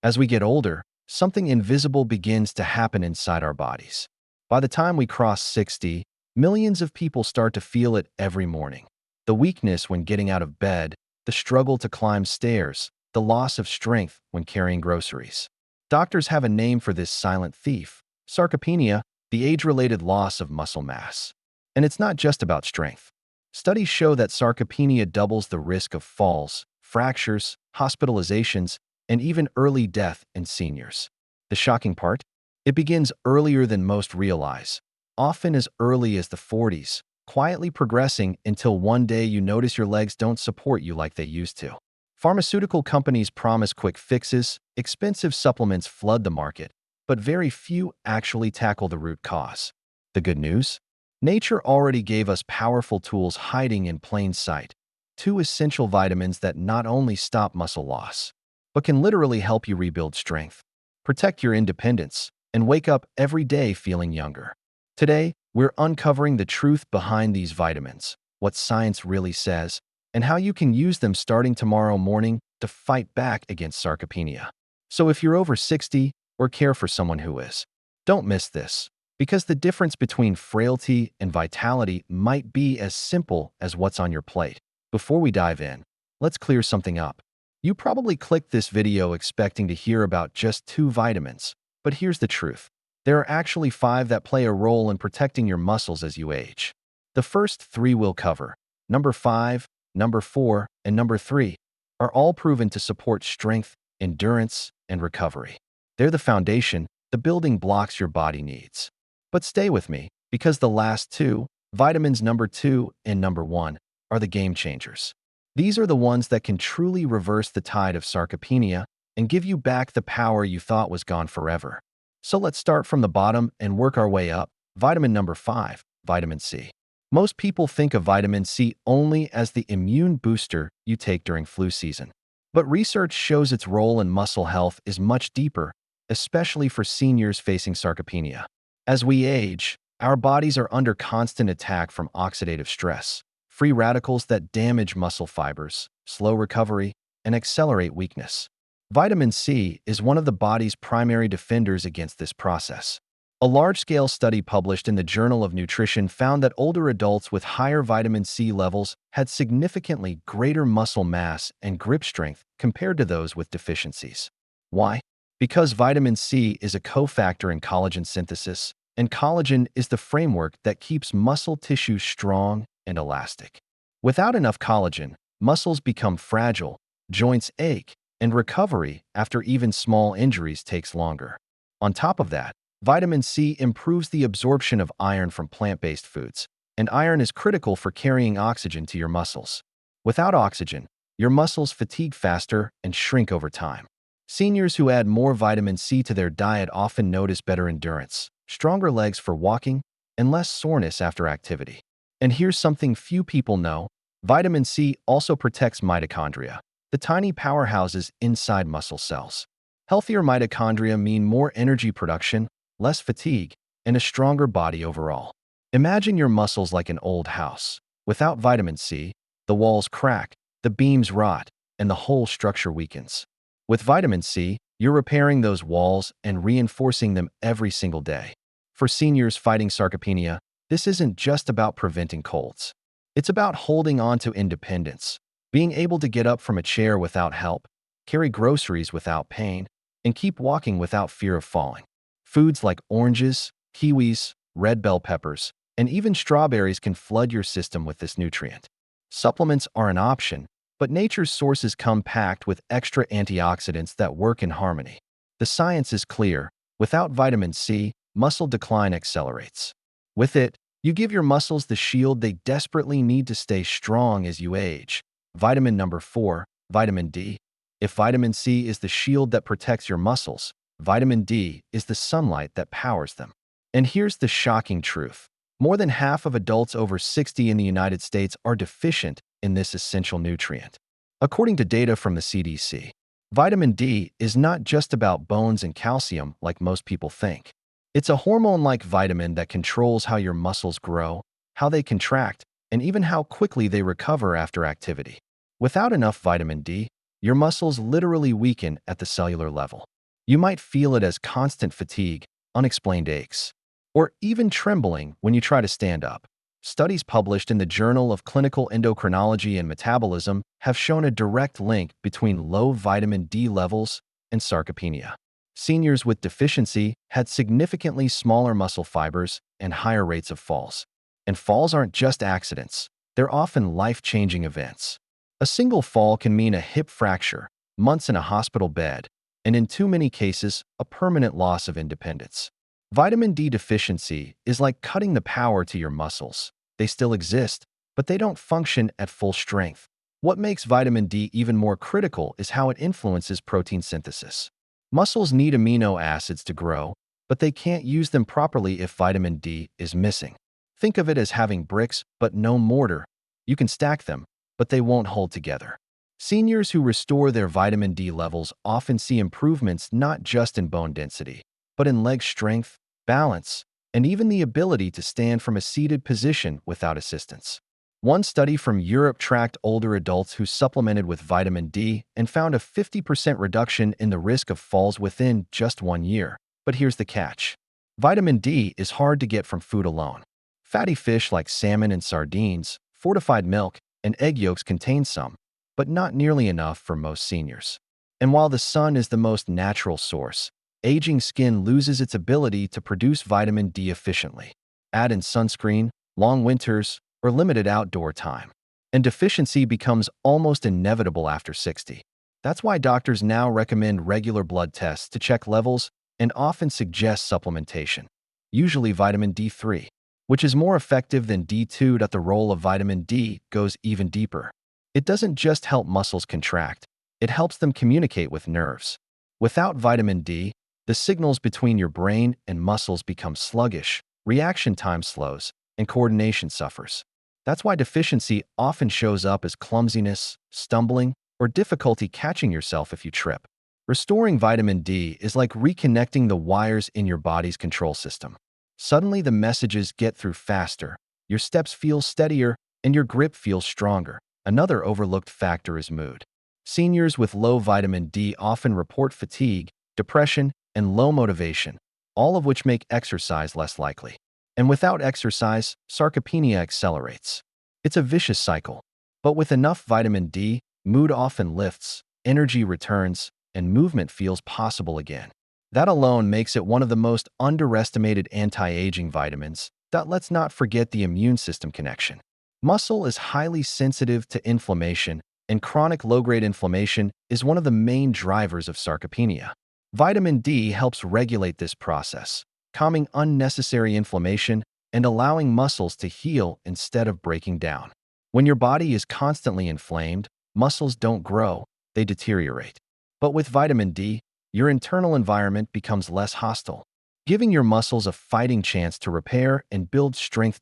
As we get older, something invisible begins to happen inside our bodies. By the time we cross 60, millions of people start to feel it every morning. The weakness when getting out of bed, the struggle to climb stairs, the loss of strength when carrying groceries. Doctors have a name for this silent thief: sarcopenia, the age-related loss of muscle mass. And it's not just about strength. Studies show that sarcopenia doubles the risk of falls, fractures, hospitalizations, and even early death in seniors. The shocking part? It begins earlier than most realize, often as early as the 40s, quietly progressing until one day you notice your legs don't support you like they used to. Pharmaceutical companies promise quick fixes, expensive supplements flood the market, but very few actually tackle the root cause. The good news? Nature already gave us powerful tools hiding in plain sight: two essential vitamins that not only stop muscle loss, but can literally help you rebuild strength, protect your independence, and wake up every day feeling younger. Today, we're uncovering the truth behind these vitamins, what science really says, and how you can use them starting tomorrow morning to fight back against sarcopenia. So if you're over 60 or care for someone who is, don't miss this, because the difference between frailty and vitality might be as simple as what's on your plate. Before we dive in, let's clear something up. You probably clicked this video expecting to hear about just 2 vitamins, but here's the truth. There are actually 5 that play a role in protecting your muscles as you age. The first 3 we'll cover, number 5, number 4, and number 3, are all proven to support strength, endurance, and recovery. They're the foundation, the building blocks your body needs. But stay with me, because the last 2, vitamins number 2 and number 1, are the game changers. These are the ones that can truly reverse the tide of sarcopenia and give you back the power you thought was gone forever. So let's start from the bottom and work our way up. Vitamin number 5, vitamin C. Most people think of vitamin C only as the immune booster you take during flu season. But research shows its role in muscle health is much deeper, especially for seniors facing sarcopenia. As we age, our bodies are under constant attack from oxidative stress, free radicals that damage muscle fibers, slow recovery, and accelerate weakness. Vitamin C is one of the body's primary defenders against this process. A large-scale study published in the Journal of Nutrition found that older adults with higher vitamin C levels had significantly greater muscle mass and grip strength compared to those with deficiencies. Why? Because vitamin C is a cofactor in collagen synthesis, and collagen is the framework that keeps muscle tissue strong and elastic. Without enough collagen, muscles become fragile, joints ache, and recovery after even small injuries takes longer. On top of that, vitamin C improves the absorption of iron from plant-based foods, and iron is critical for carrying oxygen to your muscles. Without oxygen, your muscles fatigue faster and shrink over time. Seniors who add more vitamin C to their diet often notice better endurance, stronger legs for walking, and less soreness after activity. And here's something few people know: vitamin C also protects mitochondria, the tiny powerhouses inside muscle cells. Healthier mitochondria mean more energy production, less fatigue, and a stronger body overall. Imagine your muscles like an old house. Without vitamin C, the walls crack, the beams rot, and the whole structure weakens. With vitamin C, you're repairing those walls and reinforcing them every single day. For seniors fighting sarcopenia, this isn't just about preventing colds. It's about holding on to independence, being able to get up from a chair without help, carry groceries without pain, and keep walking without fear of falling. Foods like oranges, kiwis, red bell peppers, and even strawberries can flood your system with this nutrient. Supplements are an option, but nature's sources come packed with extra antioxidants that work in harmony. The science is clear: without vitamin C, muscle decline accelerates. With it, you give your muscles the shield they desperately need to stay strong as you age. Vitamin number 4, vitamin D. If vitamin C is the shield that protects your muscles, vitamin D is the sunlight that powers them. And here's the shocking truth: more than half of adults over 60 in the United States are deficient in this essential nutrient. According to data from the CDC, vitamin D is not just about bones and calcium like most people think. It's a hormone-like vitamin that controls how your muscles grow, how they contract, and even how quickly they recover after activity. Without enough vitamin D, your muscles literally weaken at the cellular level. You might feel it as constant fatigue, unexplained aches, or even trembling when you try to stand up. Studies published in the Journal of Clinical Endocrinology and Metabolism have shown a direct link between low vitamin D levels and sarcopenia. Seniors with deficiency had significantly smaller muscle fibers and higher rates of falls. And falls aren't just accidents, they're often life-changing events. A single fall can mean a hip fracture, months in a hospital bed, and in too many cases, a permanent loss of independence. Vitamin D deficiency is like cutting the power to your muscles. They still exist, but they don't function at full strength. What makes vitamin D even more critical is how it influences protein synthesis. Muscles need amino acids to grow, but they can't use them properly if vitamin D is missing. Think of it as having bricks but no mortar. You can stack them, but they won't hold together. Seniors who restore their vitamin D levels often see improvements not just in bone density, but in leg strength, balance, and even the ability to stand from a seated position without assistance. One study from Europe tracked older adults who supplemented with vitamin D and found a 50% reduction in the risk of falls within just 1 year. But here's the catch. Vitamin D is hard to get from food alone. Fatty fish like salmon and sardines, fortified milk, and egg yolks contain some, but not nearly enough for most seniors. And while the sun is the most natural source, aging skin loses its ability to produce vitamin D efficiently. Add in sunscreen, long winters, or limited outdoor time, and deficiency becomes almost inevitable after 60. That's why doctors now recommend regular blood tests to check levels and often suggest supplementation, usually vitamin D3, which is more effective than D2. The role of vitamin D goes even deeper. It doesn't just help muscles contract, it helps them communicate with nerves. Without vitamin D, the signals between your brain and muscles become sluggish, reaction time slows, and coordination suffers. That's why deficiency often shows up as clumsiness, stumbling, or difficulty catching yourself if you trip. Restoring vitamin D is like reconnecting the wires in your body's control system. Suddenly the messages get through faster, your steps feel steadier, and your grip feels stronger. Another overlooked factor is mood. Seniors with low vitamin D often report fatigue, depression, and low motivation, all of which make exercise less likely. And without exercise, sarcopenia accelerates. It's a vicious cycle. But with enough vitamin D, mood often lifts, energy returns, and movement feels possible again. That alone makes it one of the most underestimated anti-aging vitamins. Let's not forget the immune system connection. Muscle is highly sensitive to inflammation, and chronic low-grade inflammation is one of the main drivers of sarcopenia. Vitamin D helps regulate this process, calming unnecessary inflammation and allowing muscles to heal instead of breaking down. When your body is constantly inflamed, muscles don't grow, they deteriorate. But with vitamin D, your internal environment becomes less hostile, giving your muscles a fighting chance to repair and build strength.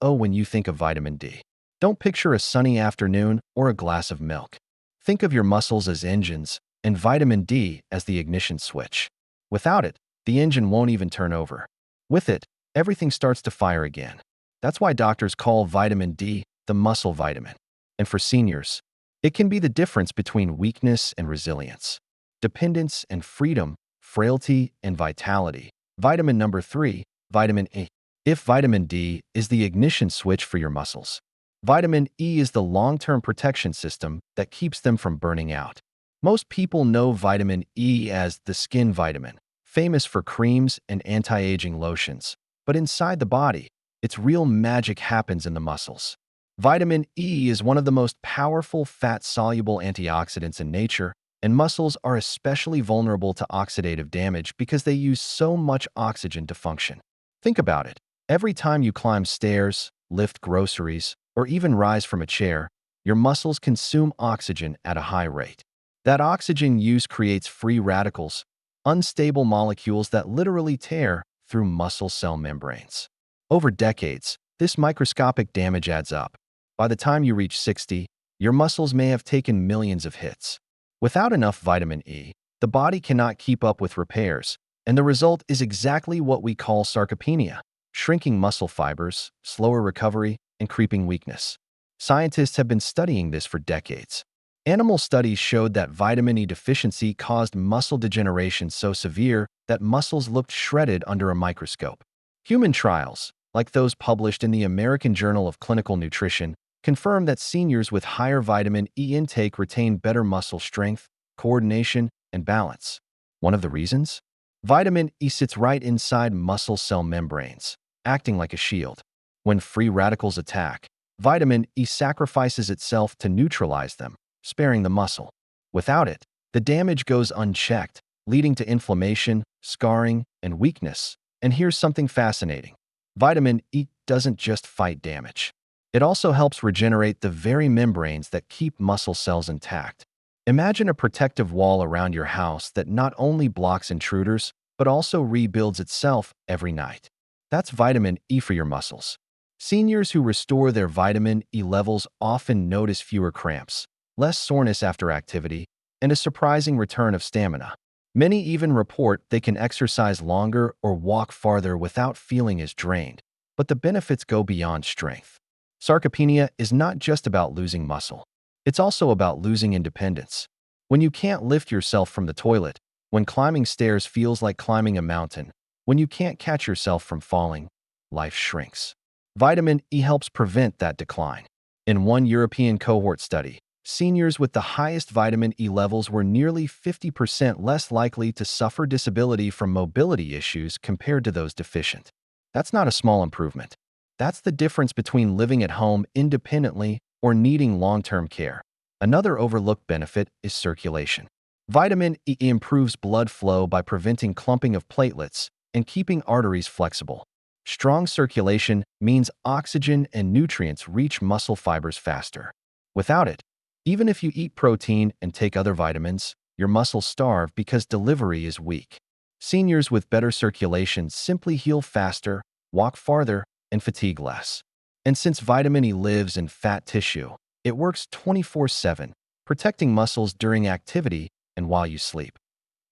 When you think of vitamin D, don't picture a sunny afternoon or a glass of milk. Think of your muscles as engines and vitamin D as the ignition switch. Without it, the engine won't even turn over. With it, everything starts to fire again. That's why doctors call vitamin D the muscle vitamin. And for seniors, it can be the difference between weakness and resilience, dependence and freedom, frailty and vitality. Vitamin number 3, vitamin E. If vitamin D is the ignition switch for your muscles, vitamin E is the long-term protection system that keeps them from burning out. Most people know vitamin E as the skin vitamin, famous for creams and anti-aging lotions. But inside the body, its real magic happens in the muscles. Vitamin E is one of the most powerful fat-soluble antioxidants in nature, and muscles are especially vulnerable to oxidative damage because they use so much oxygen to function. Think about it. Every time you climb stairs, lift groceries, or even rise from a chair, your muscles consume oxygen at a high rate. That oxygen use creates free radicals, unstable molecules that literally tear through muscle cell membranes. Over decades, this microscopic damage adds up. By the time you reach 60, your muscles may have taken millions of hits. Without enough vitamin E, the body cannot keep up with repairs, and the result is exactly what we call sarcopenia: shrinking muscle fibers, slower recovery, and creeping weakness. Scientists have been studying this for decades. Animal studies showed that vitamin E deficiency caused muscle degeneration so severe that muscles looked shredded under a microscope. Human trials, like those published in the American Journal of Clinical Nutrition, confirm that seniors with higher vitamin E intake retain better muscle strength, coordination, and balance. One of the reasons? Vitamin E sits right inside muscle cell membranes, acting like a shield. When free radicals attack, vitamin E sacrifices itself to neutralize them, sparing the muscle. Without it, the damage goes unchecked, leading to inflammation, scarring, and weakness. And here's something fascinating. Vitamin E doesn't just fight damage. It also helps regenerate the very membranes that keep muscle cells intact. Imagine a protective wall around your house that not only blocks intruders, but also rebuilds itself every night. That's vitamin E for your muscles. Seniors who restore their vitamin E levels often notice fewer cramps, less soreness after activity, and a surprising return of stamina. Many even report they can exercise longer or walk farther without feeling as drained. But the benefits go beyond strength. Sarcopenia is not just about losing muscle. It's also about losing independence. When you can't lift yourself from the toilet, when climbing stairs feels like climbing a mountain, when you can't catch yourself from falling, life shrinks. Vitamin E helps prevent that decline. In one European cohort study, seniors with the highest vitamin E levels were nearly 50% less likely to suffer disability from mobility issues compared to those deficient. That's not a small improvement. That's the difference between living at home independently or needing long-term care. Another overlooked benefit is circulation. Vitamin E improves blood flow by preventing clumping of platelets and keeping arteries flexible. Strong circulation means oxygen and nutrients reach muscle fibers faster. Without it, even if you eat protein and take other vitamins, your muscles starve because delivery is weak. Seniors with better circulation simply heal faster, walk farther, and fatigue less. And since vitamin E lives in fat tissue, it works 24/7, protecting muscles during activity and while you sleep.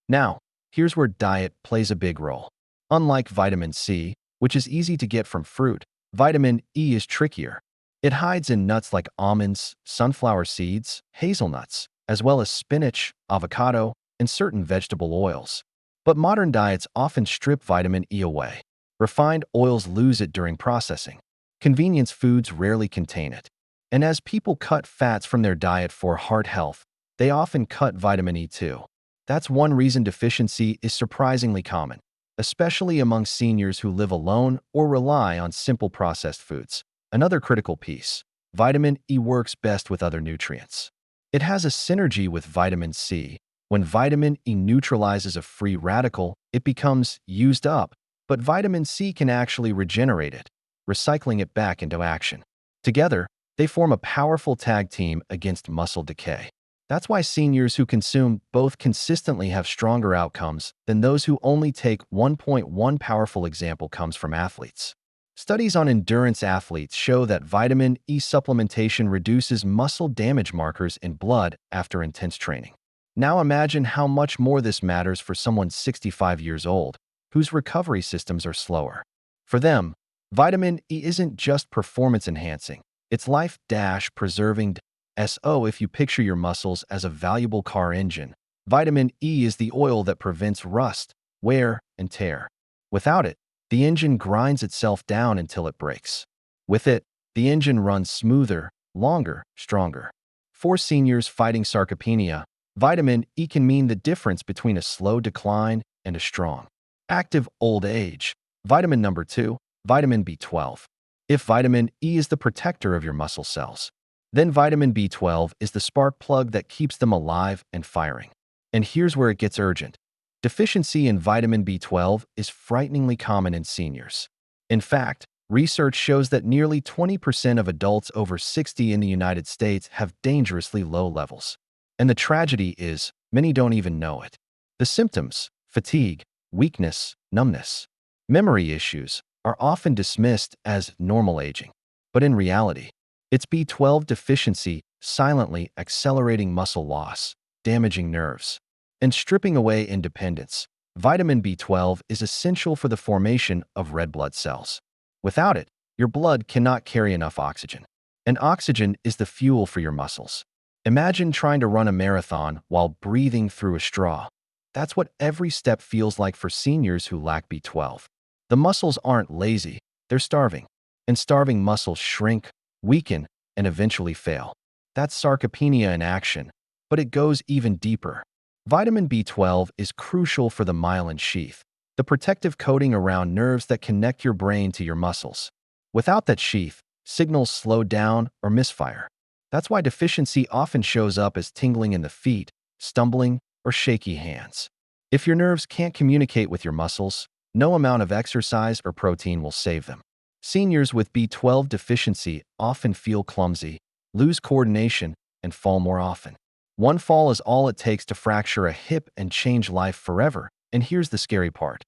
Now, here's where diet plays a big role. Unlike vitamin C, which is easy to get from fruit, vitamin E is trickier. It hides in nuts like almonds, sunflower seeds, hazelnuts, as well as spinach, avocado, and certain vegetable oils. But modern diets often strip vitamin E away. Refined oils lose it during processing. Convenience foods rarely contain it. And as people cut fats from their diet for heart health, they often cut vitamin E too. That's one reason deficiency is surprisingly common, especially among seniors who live alone or rely on simple processed foods. Another critical piece: vitamin E works best with other nutrients. It has a synergy with vitamin C. When vitamin E neutralizes a free radical, it becomes used up, but vitamin C can actually regenerate it, recycling it back into action. Together, they form a powerful tag team against muscle decay. That's why seniors who consume both consistently have stronger outcomes than those who only take 1.1. Powerful example comes from athletes. Studies on endurance athletes show that vitamin E supplementation reduces muscle damage markers in blood after intense training. Now imagine how much more this matters for someone 65 years old, whose recovery systems are slower. For them, vitamin E isn't just performance-enhancing, it's life-preserving. So if you picture your muscles as a valuable car engine, vitamin E is the oil that prevents rust, wear, and tear. Without it, the engine grinds itself down until it breaks. With it, the engine runs smoother, longer, stronger. For seniors fighting sarcopenia, vitamin E can mean the difference between a slow decline and a strong, active old age. Vitamin number 2, vitamin B12. If vitamin E is the protector of your muscle cells, then vitamin B12 is the spark plug that keeps them alive and firing. And here's where it gets urgent. Deficiency in vitamin B12 is frighteningly common in seniors. In fact, research shows that nearly 20% of adults over 60 in the United States have dangerously low levels. And the tragedy is, many don't even know it. The symptoms, fatigue, weakness, numbness, memory issues, are often dismissed as normal aging. But in reality, it's B12 deficiency silently accelerating muscle loss, damaging nerves, and stripping away independence. Vitamin B12 is essential for the formation of red blood cells. Without it, your blood cannot carry enough oxygen. And oxygen is the fuel for your muscles. Imagine trying to run a marathon while breathing through a straw. That's what every step feels like for seniors who lack B12. The muscles aren't lazy, they're starving. And starving muscles shrink, weaken, and eventually fail. That's sarcopenia in action, but it goes even deeper. Vitamin B12 is crucial for the myelin sheath, the protective coating around nerves that connect your brain to your muscles. Without that sheath, signals slow down or misfire. That's why deficiency often shows up as tingling in the feet, stumbling, or shaky hands. If your nerves can't communicate with your muscles, no amount of exercise or protein will save them. Seniors with B12 deficiency often feel clumsy, lose coordination, and fall more often. One fall is all it takes to fracture a hip and change life forever. And here's the scary part.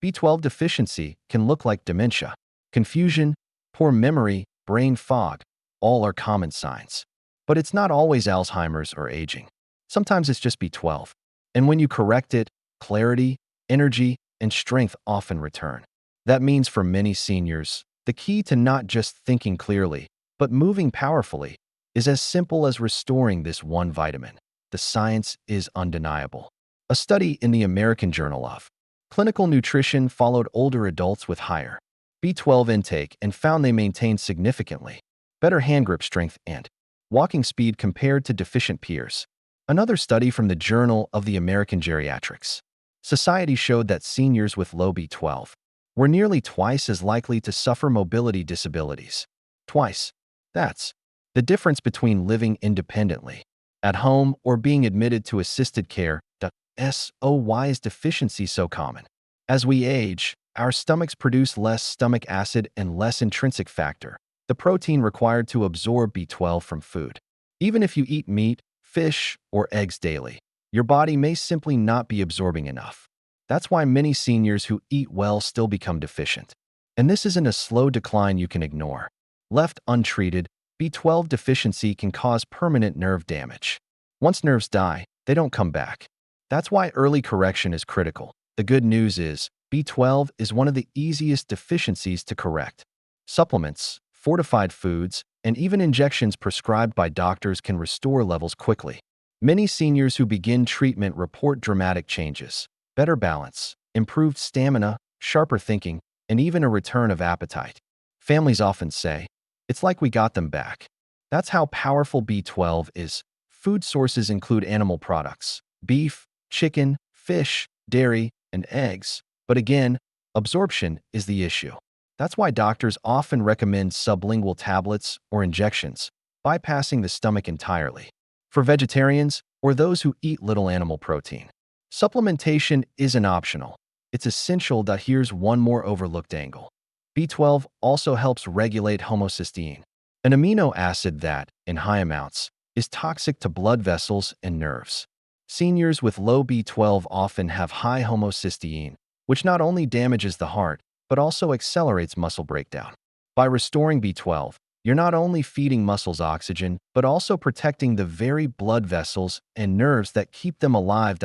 B12 deficiency can look like dementia. Confusion, poor memory, brain fog, all are common signs. But it's not always Alzheimer's or aging. Sometimes it's just B12. And when you correct it, clarity, energy, and strength often return. That means for many seniors, the key to not just thinking clearly, but moving powerfully, is as simple as restoring this one vitamin. The science is undeniable. A study in the American Journal of Clinical Nutrition followed older adults with higher B12 intake and found they maintained significantly better hand grip strength and walking speed compared to deficient peers. Another study from the Journal of the American Geriatrics Society showed that seniors with low B12 were nearly twice as likely to suffer mobility disabilities. Twice. That's the difference between living independently at home or being admitted to assisted care. Why is deficiency so common? As we age, our stomachs produce less stomach acid and less intrinsic factor, the protein required to absorb B12 from food. Even if you eat meat, fish, or eggs daily, your body may simply not be absorbing enough. That's why many seniors who eat well still become deficient. And this isn't a slow decline you can ignore. Left untreated, B12 deficiency can cause permanent nerve damage. Once nerves die, they don't come back. That's why early correction is critical. The good news is, B12 is one of the easiest deficiencies to correct. Supplements, fortified foods, and even injections prescribed by doctors can restore levels quickly. Many seniors who begin treatment report dramatic changes, better balance, improved stamina, sharper thinking, and even a return of appetite. Families often say, "It's like we got them back." That's how powerful B12 is. Food sources include animal products, beef, chicken, fish, dairy, and eggs. But again, absorption is the issue. That's why doctors often recommend sublingual tablets or injections, bypassing the stomach entirely. For vegetarians or those who eat little animal protein, supplementation isn't optional. It's essential. Here's one more overlooked angle. B12 also helps regulate homocysteine, an amino acid that, in high amounts, is toxic to blood vessels and nerves. Seniors with low B12 often have high homocysteine, which not only damages the heart, but also accelerates muscle breakdown. By restoring B12, you're not only feeding muscles oxygen, but also protecting the very blood vessels and nerves that keep them alive.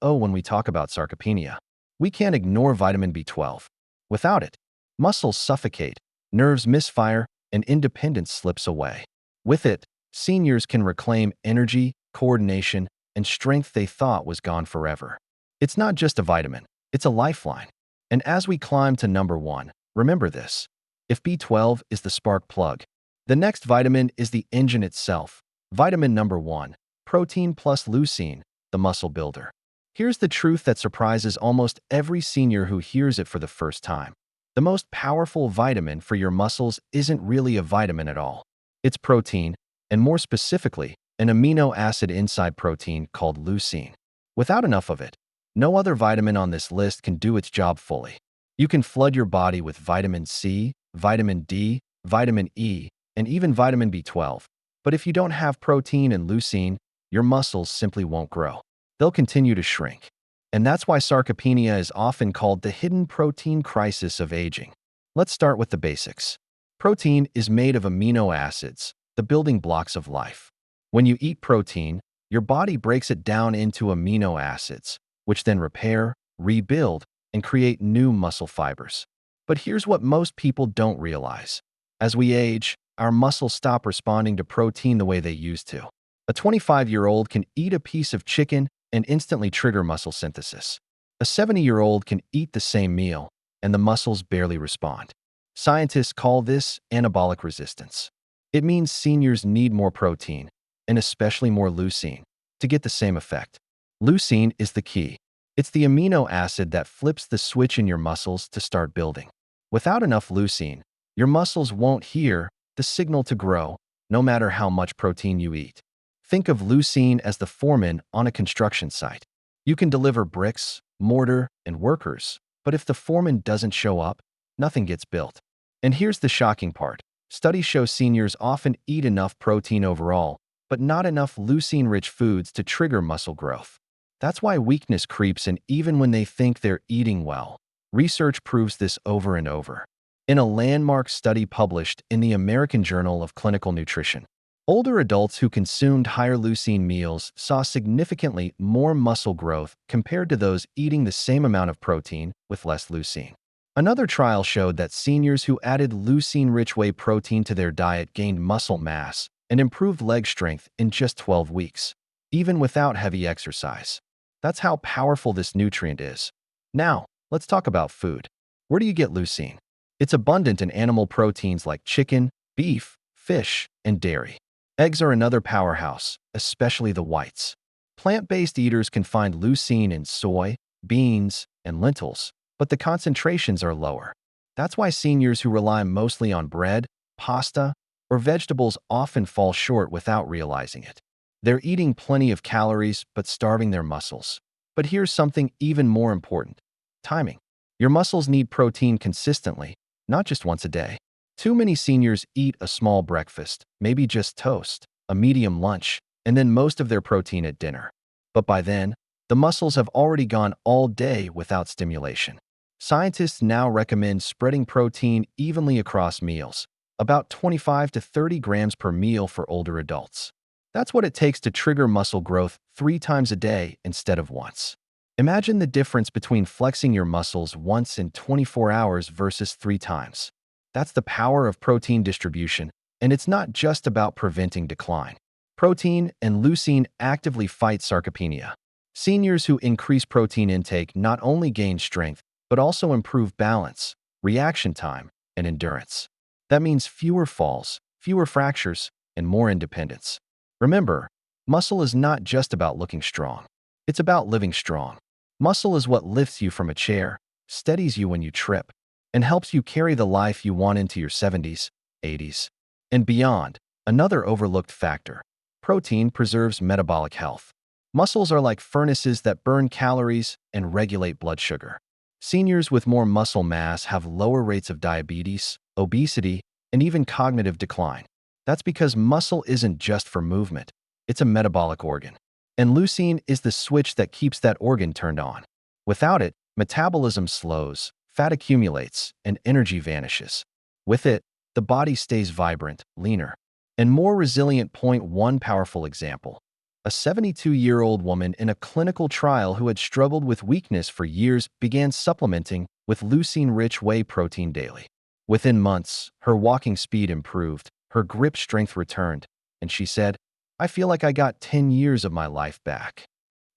When we talk about sarcopenia, we can't ignore vitamin B12. Without it, muscles suffocate, nerves misfire, and independence slips away. With it, seniors can reclaim energy, coordination, and strength they thought was gone forever. It's not just a vitamin, it's a lifeline. And as we climb to number 1, remember this. If B12 is the spark plug, the next vitamin is the engine itself. Vitamin number 1, protein plus leucine, the muscle builder. Here's the truth that surprises almost every senior who hears it for the first time. The most powerful vitamin for your muscles isn't really a vitamin at all. It's protein, and more specifically, an amino acid inside protein called leucine. Without enough of it, no other vitamin on this list can do its job fully. You can flood your body with vitamin C, vitamin D, vitamin E, and even vitamin B12. But if you don't have protein and leucine, your muscles simply won't grow. They'll continue to shrink. And that's why sarcopenia is often called the hidden protein crisis of aging. Let's start with the basics. Protein is made of amino acids, the building blocks of life. When you eat protein, your body breaks it down into amino acids, which then repair, rebuild, and create new muscle fibers. But here's what most people don't realize. As we age, our muscles stop responding to protein the way they used to. A 25-year-old can eat a piece of chicken and instantly trigger muscle synthesis. A 70-year-old can eat the same meal, and the muscles barely respond. Scientists call this anabolic resistance. It means seniors need more protein, and especially more leucine, to get the same effect. Leucine is the key. It's the amino acid that flips the switch in your muscles to start building. Without enough leucine, your muscles won't hear the signal to grow, no matter how much protein you eat. Think of leucine as the foreman on a construction site. You can deliver bricks, mortar, and workers, but if the foreman doesn't show up, nothing gets built. And here's the shocking part. Studies show seniors often eat enough protein overall, but not enough leucine-rich foods to trigger muscle growth. That's why weakness creeps in even when they think they're eating well. Research proves this over and over. In a landmark study published in the American Journal of Clinical Nutrition, older adults who consumed higher leucine meals saw significantly more muscle growth compared to those eating the same amount of protein with less leucine. Another trial showed that seniors who added leucine-rich whey protein to their diet gained muscle mass and improved leg strength in just 12 weeks, even without heavy exercise. That's how powerful this nutrient is. Now, let's talk about food. Where do you get leucine? It's abundant in animal proteins like chicken, beef, fish, and dairy. Eggs are another powerhouse, especially the whites. Plant-based eaters can find leucine in soy, beans, and lentils, but the concentrations are lower. That's why seniors who rely mostly on bread, pasta, or vegetables often fall short without realizing it. They're eating plenty of calories but starving their muscles. But here's something even more important: timing. Your muscles need protein consistently, not just once a day. Too many seniors eat a small breakfast, maybe just toast, a medium lunch, and then most of their protein at dinner. But by then, the muscles have already gone all day without stimulation. Scientists now recommend spreading protein evenly across meals, about 25 to 30 grams per meal for older adults. That's what it takes to trigger muscle growth 3 times a day instead of once. Imagine the difference between flexing your muscles once in 24 hours versus 3 times. That's the power of protein distribution, and it's not just about preventing decline. Protein and leucine actively fight sarcopenia. Seniors who increase protein intake not only gain strength, but also improve balance, reaction time, and endurance. That means fewer falls, fewer fractures, and more independence. Remember, muscle is not just about looking strong. It's about living strong. Muscle is what lifts you from a chair, steadies you when you trip, and helps you carry the life you want into your 70s, 80s, and beyond. Another overlooked factor: protein preserves metabolic health. Muscles are like furnaces that burn calories and regulate blood sugar. Seniors with more muscle mass have lower rates of diabetes, obesity, and even cognitive decline. That's because muscle isn't just for movement, it's a metabolic organ. And leucine is the switch that keeps that organ turned on. Without it, metabolism slows, fat accumulates, and energy vanishes. With it, the body stays vibrant, leaner, and more resilient. One powerful example: a 72-year-old woman in a clinical trial who had struggled with weakness for years began supplementing with leucine-rich whey protein daily. Within months, her walking speed improved, her grip strength returned, and she said, "I feel like I got 10 years of my life back."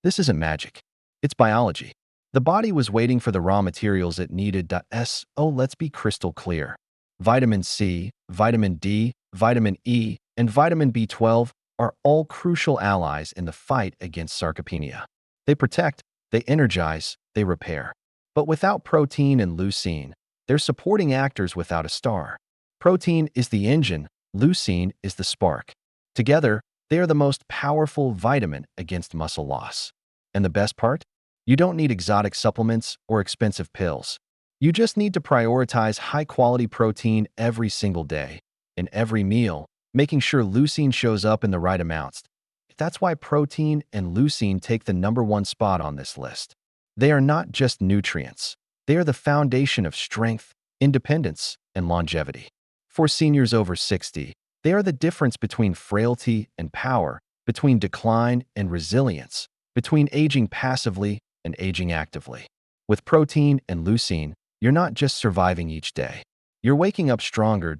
This isn't magic. It's biology. The body was waiting for the raw materials it needed. Let's be crystal clear. Vitamin C, vitamin D, vitamin E, and vitamin B12 are all crucial allies in the fight against sarcopenia. They protect, they energize, they repair. But without protein and leucine, they're supporting actors without a star. Protein is the engine, leucine is the spark. Together, they are the most powerful vitamin against muscle loss. And the best part? You don't need exotic supplements or expensive pills. You just need to prioritize high-quality protein every single day, in every meal, making sure leucine shows up in the right amounts. That's why protein and leucine take the #1 spot on this list. They are not just nutrients. They are the foundation of strength, independence, and longevity. For seniors over 60, they are the difference between frailty and power, between decline and resilience, between aging passively and aging actively. With protein and leucine, you're not just surviving each day. You're waking up stronger.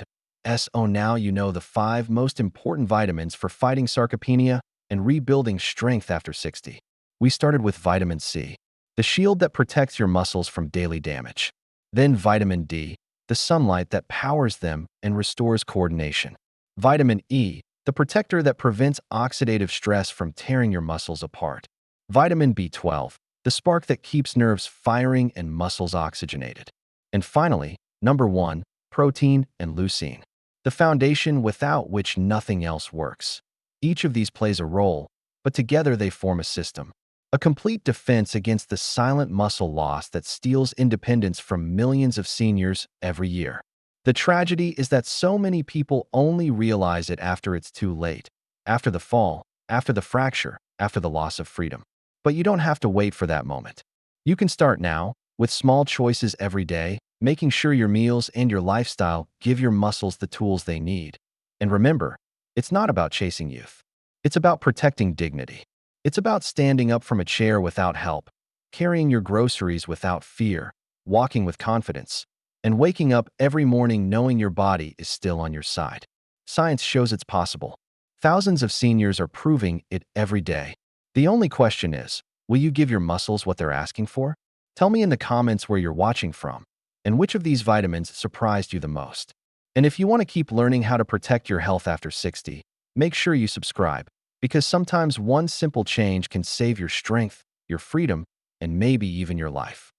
Now you know the 5 most important vitamins for fighting sarcopenia and rebuilding strength after 60. We started with vitamin C, the shield that protects your muscles from daily damage. Then vitamin D, the sunlight that powers them and restores coordination. Vitamin E, the protector that prevents oxidative stress from tearing your muscles apart. Vitamin B12, the spark that keeps nerves firing and muscles oxygenated. And finally, number 1, protein and leucine, the foundation without which nothing else works. Each of these plays a role, but together they form a system. A complete defense against the silent muscle loss that steals independence from millions of seniors every year. The tragedy is that so many people only realize it after it's too late, after the fall, after the fracture, after the loss of freedom. But you don't have to wait for that moment. You can start now, with small choices every day, making sure your meals and your lifestyle give your muscles the tools they need. And remember, it's not about chasing youth. It's about protecting dignity. It's about standing up from a chair without help, carrying your groceries without fear, walking with confidence, and waking up every morning knowing your body is still on your side. Science shows it's possible. Thousands of seniors are proving it every day. The only question is, will you give your muscles what they're asking for? Tell me in the comments where you're watching from, and which of these vitamins surprised you the most. And if you want to keep learning how to protect your health after 60, make sure you subscribe, because sometimes one simple change can save your strength, your freedom, and maybe even your life.